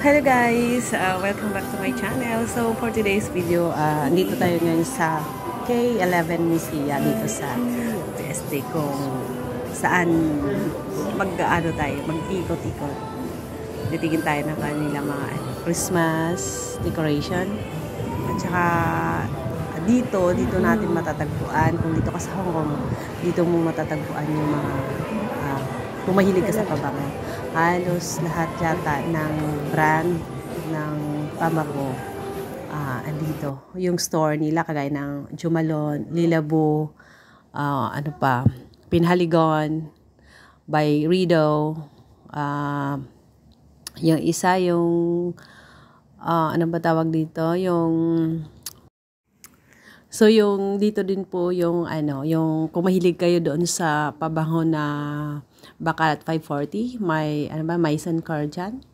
Hello guys! Welcome back to my channel. So for today's video, dito tayo ngayon sa K11 Museum dito sa TSD kung saan mag-ikot-ikot. Titigin tayo ng kanilang mga Christmas decoration. At saka dito natin matatagpuan. Kung dito ka sa Hong Kong, dito mo matatagpuan yung mga kung mahilig ka sa pabango. Halos lahat yata ng brand ng pabango andito. Yung store nila kagaya ng Jumalon, Lilabo, ano pa, Pinhaligon, by Rido, yung isa yung ano ba tawag dito, so yung dito din po yung yung kung mahilig kayo doon sa pabango na Baccarat 540, may Maison Cardian.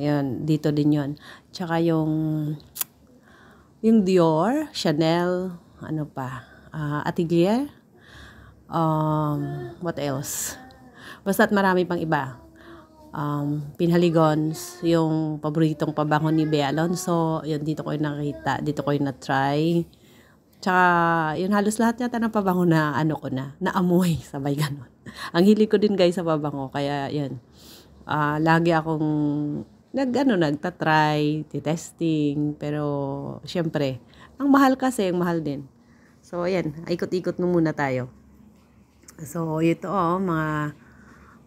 Ayun, dito din 'yon. Tsaka yung Dior, Chanel, ano pa? Atelier. What else? Basta't marami pang iba. Pinhaligons, yung paboritong pabango ni Bea Alonzo. Yun, dito ko yung nakita, dito ko yung na-try. Tsaka, yun halos lahat yata ng pabango na ko naamoy, sabay ganon. Ang hilig ko din guys sa pabango, kaya yun. Lagi akong nagtatry, testing, pero syempre, ang mahal ang mahal din. So, ayan, ikot-ikot muna tayo. So, ito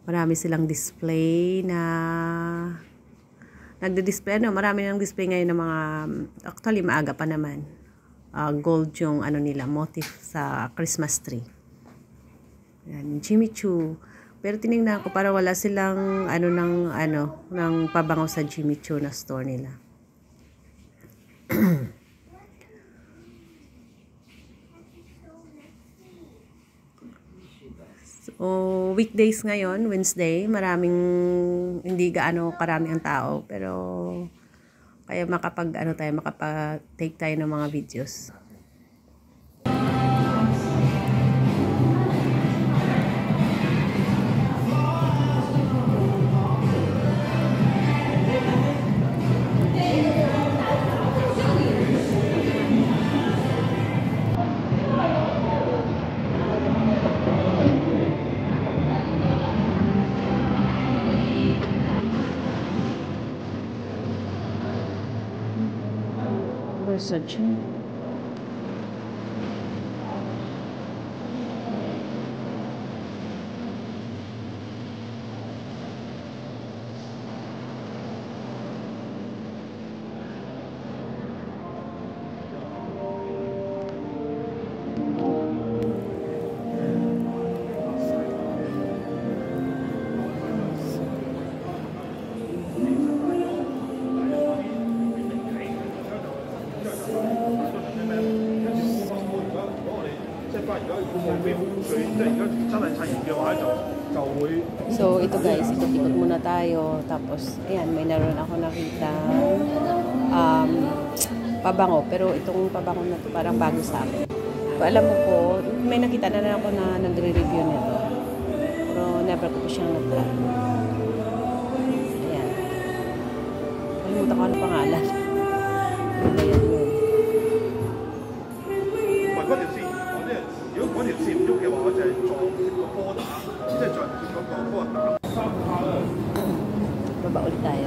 marami silang display na nagdi-display, marami ng display ngayon ng mga, actually maaga pa naman. Gold yung nila, motif sa Christmas tree. Yan, Jimmy Choo. Pero tinignan ko para wala silang ng pabango sa Jimmy Choo na store nila. So, weekdays ngayon, Wednesday, hindi karami ang tao, pero kaya makapag-take tayo ng mga videos. Versace. So ito guys, ikot-ikot muna tayo. Tapos ayan, may naroon ako nakita pabango, pero itong pabango na to parang bago sa akin. So, alam mo po, may nakita na ako na nagre-review nito, pero never ko po siyang nag-try. Ayan, kalimutan ko ano pangalan. Ayan yun. 如果嗰條線唔喐嘅話，我就係撞貼個波打，即係撞貼個波打。Baba ulit tayo.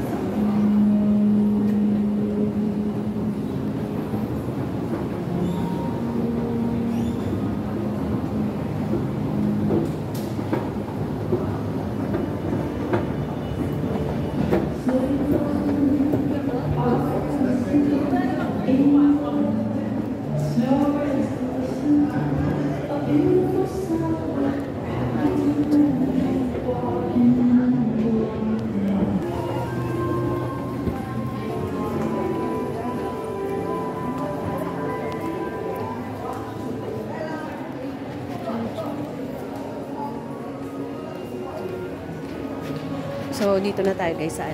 So, dito na tayo guys sa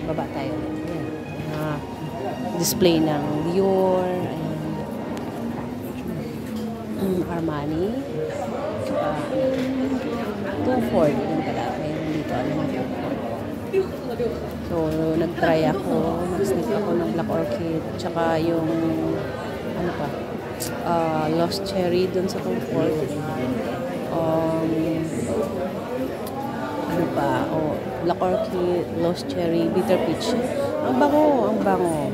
baba tayo. Ayan. Display ng Dior, Armani, 2 Ford. Yun pala. Mayroon dito. 2 Ford. So, nag-try ako, nag-sniff ako ng Black Orchid, tsaka yung, ano pa, Lost Cherry dun sa Tom Ford. Ano pa, Black Orchid, Lost Cherry, Bitter Peach. Ang bango, ang bango.